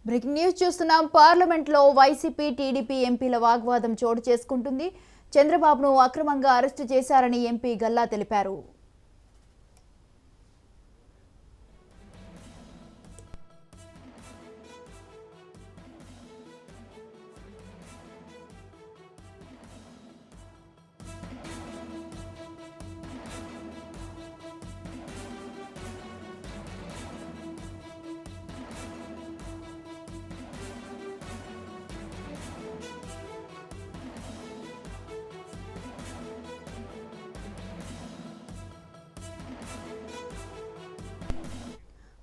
Breaking news చూస్తున్నాం. Parliament లో YCP TDP ఎంపీల వాగ్వాదం చోటు చేసుకుంటుంది. చంద్రబాబును అక్రమంగా అరెస్టు చేశారని ఎంపీ గల్లా తెలిపారు.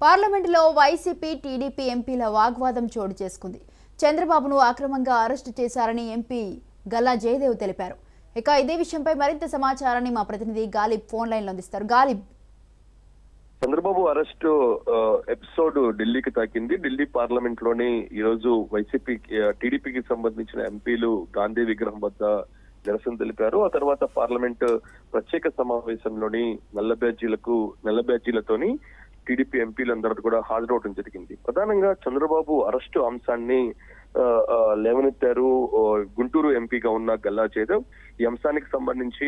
పార్లమెంటులో వైసీపీ టీడీపీ ఎంపీల వాగ్వాదం చోటు చేసుకుంది. చంద్రబాబును అక్రమంగా అరెస్టు చేశారని ఎంపీ గల్లా జయదేవ్ తెలిపారు. ఇక ఇదే విషయంపై మరింత సమాచారాన్ని మా ప్రతినిధి గాలిబ్ ఫోన్ లైన్ లో అందిస్తారు. గాలిబ్, చంద్రబాబు అరెస్టు ఎపిసోడ్ ఢిల్లీకి తాకింది. ఢిల్లీ పార్లమెంట్ లోని ఈ రోజు వైసీపీ టీడీపీకి సంబంధించిన ఎంపీలు గాంధీ విగ్రహం వద్ద నిరసన తెలిపారు. ఆ తర్వాత పార్లమెంట్ ప్రత్యేక సమావేశంలోని నల్ల బ్యాడ్జీలతోని టీడీపీ ఎంపీలందరూ కూడా హాజరవడం జరిగింది. ప్రధానంగా చంద్రబాబు అరెస్టు అంశాన్ని లేవనెత్తారు గుంటూరు ఎంపీగా ఉన్న గల్లా జయదేవ్. ఈ అంశానికి సంబంధించి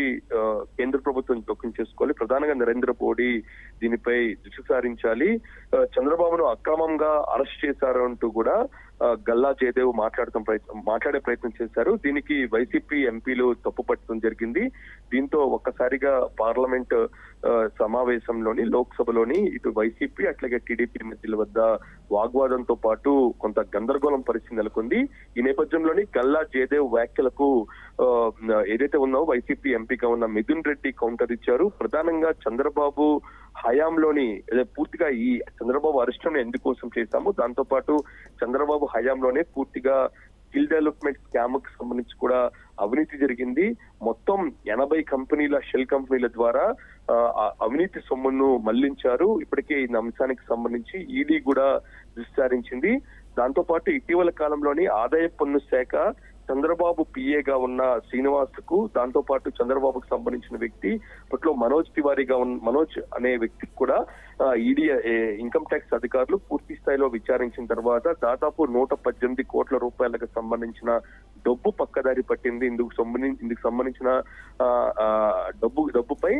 కేంద్ర ప్రభుత్వం జోక్యం చేసుకోవాలి, ప్రధానంగా నరేంద్ర మోడీ దీనిపై దృష్టి సారించాలి, చంద్రబాబును అక్రమంగా అరెస్ట్ చేశారు అంటూ కూడా గల్లా జయదేవ్ మాట్లాడే ప్రయత్నం చేశారు. దీనికి వైసీపీ ఎంపీలు తప్పుపట్టడం జరిగింది. దీంతో ఒక్కసారిగా పార్లమెంట్ సమావేశంలోని లోక్సభలోని ఇటు వైసీపీ అట్లాగే టీడీపీ మధ్యల వద్ద వాగ్వాదంతో పాటు కొంత గందరగోళం పరిస్థితి నెలకొంది. ఈ నేపథ్యంలోని గల్లా జయదేవ్ వ్యాఖ్యలకు ఏదైతే ఉన్నావో వైసీపీ ఎంపీగా ఉన్న మిథున్ రెడ్డి కౌంటర్ ఇచ్చారు. ప్రధానంగా చంద్రబాబు హయాంలోని పూర్తిగా ఈ చంద్రబాబు అరెస్టును ఎందుకోసం చేశాము, దాంతో పాటు చంద్రబాబు హయాంలోనే పూర్తిగా స్కిల్ డెవలప్మెంట్ స్కామ్ కి సంబంధించి కూడా అవినీతి జరిగింది. మొత్తం 80 కంపెనీల షెల్ కంపెనీల ద్వారా అవినీతి సొమ్మును మళ్లించారు. ఇప్పటికే ఈ అంశానికి సంబంధించి ఈడీ కూడా దృష్టి సారించింది. దాంతో పాటు ఇటీవల కాలంలోని ఆదాయ పన్ను శాఖ చంద్రబాబు పిఏగా ఉన్న శ్రీనివాస్ కు, దాంతో పాటు చంద్రబాబుకు సంబంధించిన వ్యక్తి అప్పట్లో మనోజ్ అనే వ్యక్తికి కూడా ఈడీ ఇన్కమ్ ట్యాక్స్ అధికారులు పూర్తి స్థాయిలో విచారించిన తర్వాత దాదాపు 118 కోట్ల రూపాయలకు సంబంధించిన డబ్బు పక్కదారి పట్టింది. ఇందుకు సంబంధించిన డబ్బుపై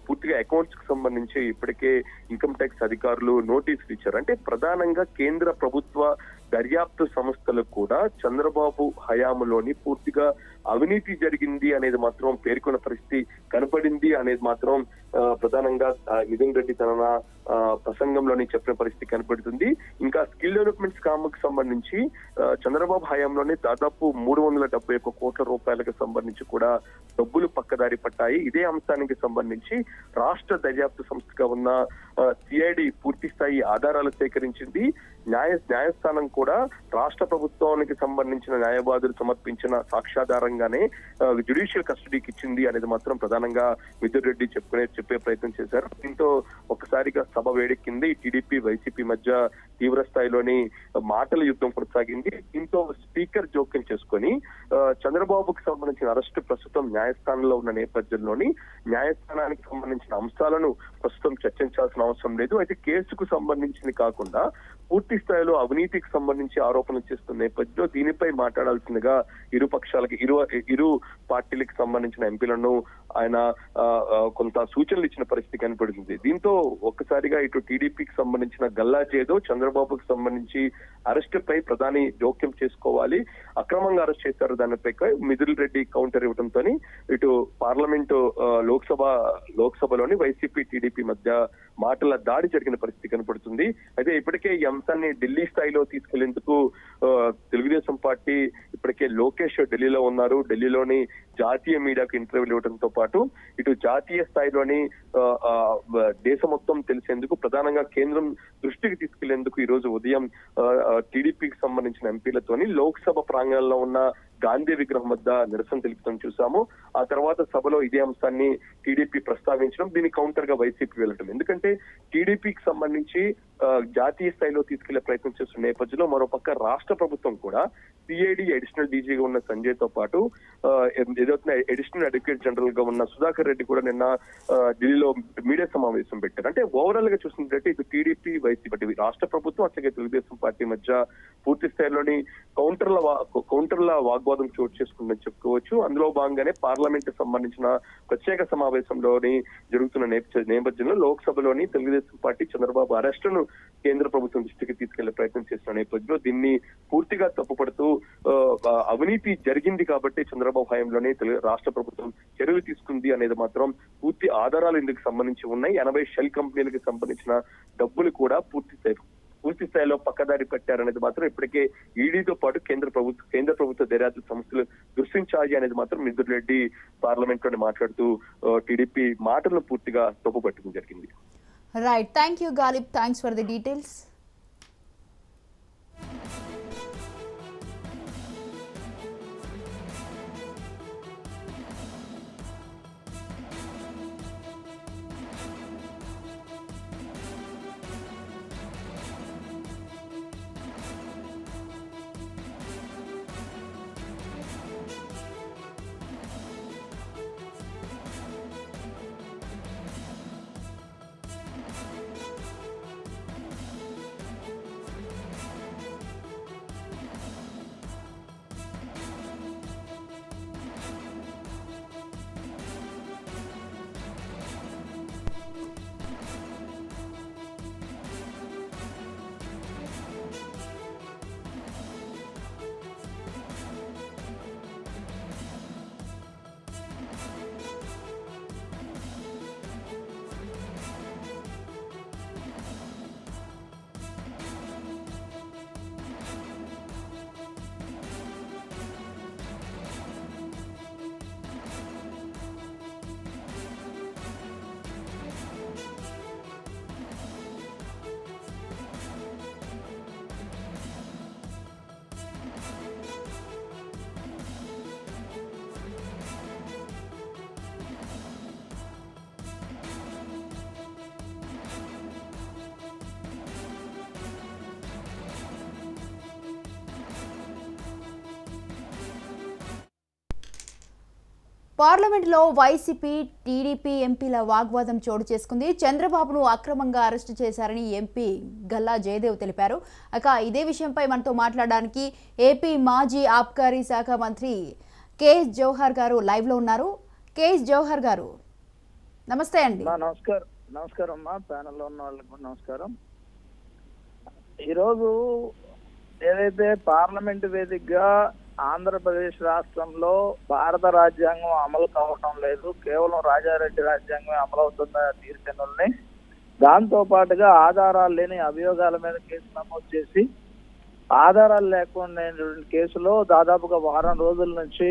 పూర్తిగా అకౌంట్స్ కి సంబంధించి ఇప్పటికే ఇన్కమ్ ట్యాక్స్ అధికారులు నోటీసులు ఇచ్చారు. అంటే ప్రధానంగా కేంద్ర ప్రభుత్వ దర్యాప్తు సంస్థలకు కూడా చంద్రబాబు హయాంలోని పూర్తిగా అవినీతి జరిగింది అనేది మాత్రం పేర్కొన్న పరిస్థితి కనపడింది అనేది మాత్రం ప్రధానంగా మిథున్ రెడ్డి తన ప్రసంగంలోని చెప్పిన పరిస్థితి కనపడుతుంది. ఇంకా స్కిల్ డెవలప్మెంట్ స్కామ్ కి సంబంధించి చంద్రబాబు హయాంలోనే దాదాపు 371 కోట్ల రూపాయలకు సంబంధించి కూడా డబ్బులు పక్కదారి పట్టాయి. ఇదే అంశానికి సంబంధించి రాష్ట్ర దర్యాప్తు సంస్థగా ఉన్న సిఐడి పూర్తి స్థాయి ఆధారాలు సేకరించింది. న్యాయస్థానం కూడా రాష్ట్ర ప్రభుత్వానికి సంబంధించిన న్యాయవాదులు సమర్పించిన సాక్ష్యాధారంగానే జ్యుడిషియల్ కస్టడీకి ఇచ్చింది అనేది మాత్రం ప్రధానంగా మిథున్ రెడ్డి చెప్పే ప్రయత్నం చేశారు. దీంతో ఒక్కసారిగా సభ వేడెక్కింది. టీడీపీ వైసీపీ మధ్య తీవ్ర స్థాయిలోని మాటల యుద్ధం కొనసాగింది. దీంతో స్పీకర్ జోక్యం చేసుకొని చంద్రబాబుకి సంబంధించిన అరెస్టు ప్రస్తుతం న్యాయస్థానంలో ఉన్న నేపథ్యంలోని న్యాయస్థానానికి సంబంధించిన అంశాలను ప్రస్తుతం చర్చించాల్సిన అవసరం లేదు. అయితే కేసుకు సంబంధించింది కాకుండా పూర్తి స్థాయిలో అవినీతికి సంబంధించి ఆరోపణలు చేస్తున్న నేపథ్యంలో దీనిపై మాట్లాడాల్సిందిగా ఇరు పార్టీలకు సంబంధించిన ఎంపీలను ఆయన కొంత సూచనలు ఇచ్చిన పరిస్థితి కనపడుతుంది. దీంతో ఒక్కసారిగా ఇటు టీడీపీకి సంబంధించిన గల్లా జయదేవ్ చంద్రబాబుకు సంబంధించి అరెస్ట్ పై ప్రధాని జోక్యం చేసుకోవాలి, అక్రమంగా అరెస్ట్ చేశారు దానిపై మిథున్ రెడ్డి కౌంటర్ ఇవ్వడంతో ఇటు పార్లమెంటు లోక్సభలోని వైసీపీ టీడీపీ మధ్య మాటల దాడి జరిగిన పరిస్థితి కనపడుతుంది. అయితే ఇప్పటికే ఈ అంశాన్ని ఢిల్లీ స్థాయిలో తీసుకెళ్లేందుకు తెలుగుదేశం పార్టీ ఇప్పటికే లోకేష్ ఢిల్లీలో ఉన్నారు. ఢిల్లీలోని జాతీయ మీడియాకు ఇంటర్వ్యూలు ఇవ్వడంతో పాటు ఇటు జాతీయ స్థాయిలోని దేశం మొత్తం తెలిసేందుకు ప్రధానంగా కేంద్రం దృష్టికి తీసుకెళ్లేందుకు ఈ రోజు ఉదయం టీడీపీకి సంబంధించిన ఎంపీలతోని లోక్సభ ప్రాంగణంలో ఉన్న గాంధీ విగ్రహం వద్ద నిరసన తెలుపుతాం చూసాము. ఆ తర్వాత సభలో ఇదే అంశాన్ని టీడీపీ ప్రస్తావించడం, దీని కౌంటర్ గా వైసీపీ వెళ్ళటం. ఎందుకంటే టీడీపీకి సంబంధించి జాతీయ స్థాయిలో తీసుకెళ్లే ప్రయత్నం చేస్తున్న నేపథ్యంలో మరోపక్క రాష్ట్ర ప్రభుత్వం కూడా సిఐడి అడిషనల్ డీజీగా ఉన్న సంజయ్ తో పాటు ఏదైతే అడిషనల్ అడ్వకేట్ జనరల్ గా ఉన్న సుధాకర్ రెడ్డి కూడా నిన్న ఢిల్లీలో మీడియా సమావేశం పెట్టారు. అంటే ఓవరాల్ గా చూసినట్లయితే ఇటు టీడీపీ వైసీపీ రాష్ట్ర ప్రభుత్వం అట్లాగే తెలుగుదేశం పార్టీ మధ్య పూర్తి స్థాయిలోని కౌంటర్ల వాగ్వాదం చోటు చేసుకుందని చెప్పుకోవచ్చు. అందులో భాగంగానే పార్లమెంట్ సంబంధించిన ప్రత్యేక సమావేశంలోని జరుగుతున్న నేపథ్యంలో లోక్సభలోని తెలుగుదేశం పార్టీ చంద్రబాబు అరెస్టును కేంద్ర ప్రభుత్వం దృష్టికి తీసుకెళ్లే ప్రయత్నం చేస్తున్న నేపథ్యంలో దీన్ని పూర్తిగా తప్పుపడుతూ అవినీతి జరిగింది కాబట్టి చంద్రబాబు హయాంలోనే రాష్ట్ర ప్రభుత్వం చర్యలు తీసుకుంది అనేది మాత్రం పూర్తి ఆధారాలు ఇందుకు సంబంధించి ఉన్నాయి. 80 షెల్ కంపెనీలకు సంబంధించిన డబ్బులు కూడా పూర్తి స్థాయిలో పక్కదారి పెట్టారనేది మాత్రం ఇప్పటికే ఈడీతో పాటు కేంద్ర ప్రభుత్వ దర్యాప్తు సంస్థలు దృష్టించాయి అనేది మాత్రం మిథున్ రెడ్డి పార్లమెంట్ లోనే మాట్లాడుతూ టీడీపీ మాటలను పూర్తిగా తప్పుపట్టడం జరిగింది. Right, thank you Ghalib, thanks for the details. పార్లమెంట్లో వైసీపీ టీడీపీ ఎంపీల వాగ్వాదం చోటు చేసుకుంది. చంద్రబాబును అక్రమంగా అరెస్టు చేశారని ఎంపీ గల్లా జయదేవ్ తెలిపారు. ఇదే విషయంపై మనతో మాట్లాడడానికి ఏపీ మాజీ ఆబ్కారీ శాఖ మంత్రి కేఎస్ జవహర్ గారు లైవ్ లో ఉన్నారు. కేఎస్ జవహర్ గారు నమస్తే అండి. నమస్కారం అమ్మా, ప్యానెల్లో ఉన్న వాళ్ళకు నమస్కారం. ఈరోజు ఏదైతే పార్లమెంట్ వేదికగా ఆంధ్రప్రదేశ్ రాష్ట్రంలో భారత రాజ్యాంగం అమలు కావటం లేదు, కేవలం రాజారెడ్డి రాజ్యాంగం అమలవుతుందా తీర్చనుల్ని, దాంతో పాటుగా ఆధారాలు లేని అభియోగాల మీద కేసు నమోదు చేసి ఆధారాలు లేకుండా కేసులో దాదాపుగా వారం రోజుల నుంచి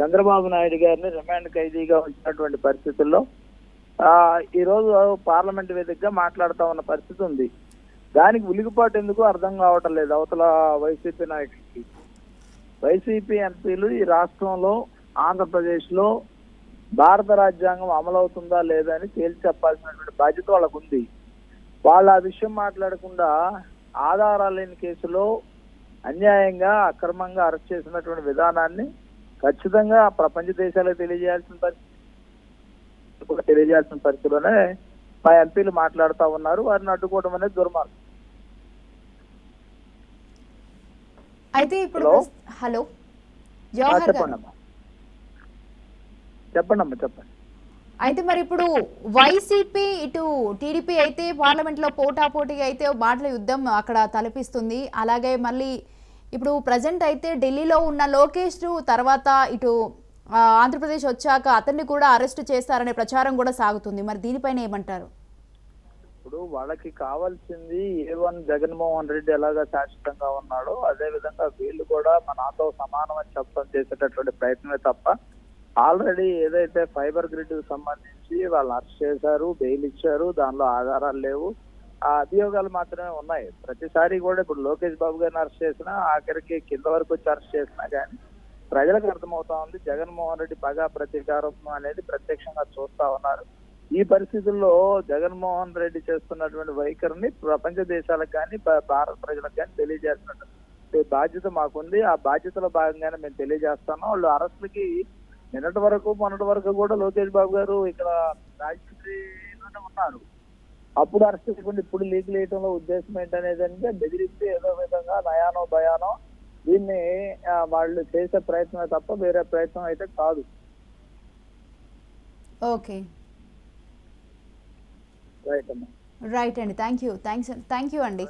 చంద్రబాబు నాయుడు గారిని రిమాండ్ ఖైదీగా ఉంచినటువంటి పరిస్థితుల్లో ఈరోజు పార్లమెంట్ వేదికగా మాట్లాడుతూ ఉన్న పరిస్థితి ఉంది. దానికి ఉలిగిపాటు ఎందుకు అర్థం కావటం లేదు అవతల వైసీపీ నాయకులకి. వైసీపీ ఎంపీలు ఈ రాష్ట్రంలో ఆంధ్రప్రదేశ్ లో భారత రాజ్యాంగం అమలవుతుందా లేదా అని తేల్చి చెప్పాల్సినటువంటి బాధ్యత వాళ్ళకు ఉంది. వాళ్ళు ఆ విషయం మాట్లాడకుండా ఆధారాలు లేని కేసులో అన్యాయంగా అక్రమంగా అరెస్ట్ చేసినటువంటి విధానాన్ని ఖచ్చితంగా ప్రపంచ దేశాలకు తెలియజేయాల్సిన పరిస్థితిలోనే మా ఎంపీలు మాట్లాడుతూ ఉన్నారు. వారిని అడ్డుకోవడం అనేది దుర్మార్గం. అయితే ఇప్పుడు హలో జవహర్ గారు చెప్పండి. అయితే మరి ఇప్పుడు వైసీపీ ఇటు టీడీపీ అయితే పార్లమెంట్ లో పోటాపోటీగా అయితే మాటల యుద్ధం అక్కడ తలపిస్తుంది. అలాగే మళ్ళీ ఇప్పుడు ప్రజెంట్ అయితే ఢిల్లీలో ఉన్న లోకేష్ తర్వాత ఇటు ఆంధ్రప్రదేశ్ వచ్చాక అతన్ని కూడా అరెస్ట్ చేస్తారనే ప్రచారం కూడా సాగుతుంది. మరి దీనిపైన ఏమంటారు? ఇప్పుడు వాళ్ళకి కావాల్సింది A1 జగన్మోహన్ రెడ్డి ఎలాగా శాశ్వతంగా ఉన్నాడో అదే విధంగా వీళ్ళు కూడా నాతో సమానం అని చెప్పడం చేసేటటువంటి ప్రయత్నమే తప్ప ఆల్రెడీ ఏదైతే ఫైబర్ గ్రిడ్ కు సంబంధించి వాళ్ళు అరెస్ట్ చేశారు, బెయిల్ ఇచ్చారు, దానిలో ఆధారాలు లేవు, ఆ అభియోగాలు మాత్రమే ఉన్నాయి. ప్రతిసారి కూడా ఇప్పుడు లోకేష్ బాబు గారిని అరెస్ట్ చేసినా ఆఖరికి కింద వరకు వచ్చి అరెస్ట్ చేసినా కానీ ప్రజలకు అర్థమవుతా ఉంది జగన్మోహన్ రెడ్డి పగా ప్రతీకారం అనేది ప్రత్యక్షంగా చూస్తా ఉన్నారు. ఈ పరిస్థితుల్లో జగన్మోహన్ రెడ్డి చేస్తున్నటువంటి వైఖరిని ప్రపంచ దేశాలకు కానీ భారత ప్రజలకు కానీ తెలియజేస్తున్నట్టు బాధ్యత మాకుంది. ఆ బాధ్యతలో భాగంగానే మేము తెలియజేస్తాను. వాళ్ళు అరెస్టులకి మొన్నటి వరకు కూడా లోకేష్ బాబు గారు ఇక్కడ రాజమండ్రిలోనే ఉన్నారు. అప్పుడు అరెస్ట్ చేయకుండా ఇప్పుడు లీకులు వేయటంలో ఉద్దేశం ఏంటనేది అంటే బెదిరిస్తే ఏదో విధంగా నయానో భయానో దీన్ని వాళ్ళు చేసే ప్రయత్నమే తప్ప వేరే ప్రయత్నం అయితే కాదు. ఓకే, రైట్ అమ్మా. రైట్ అండి. థ్యాంక్ యూ అండి.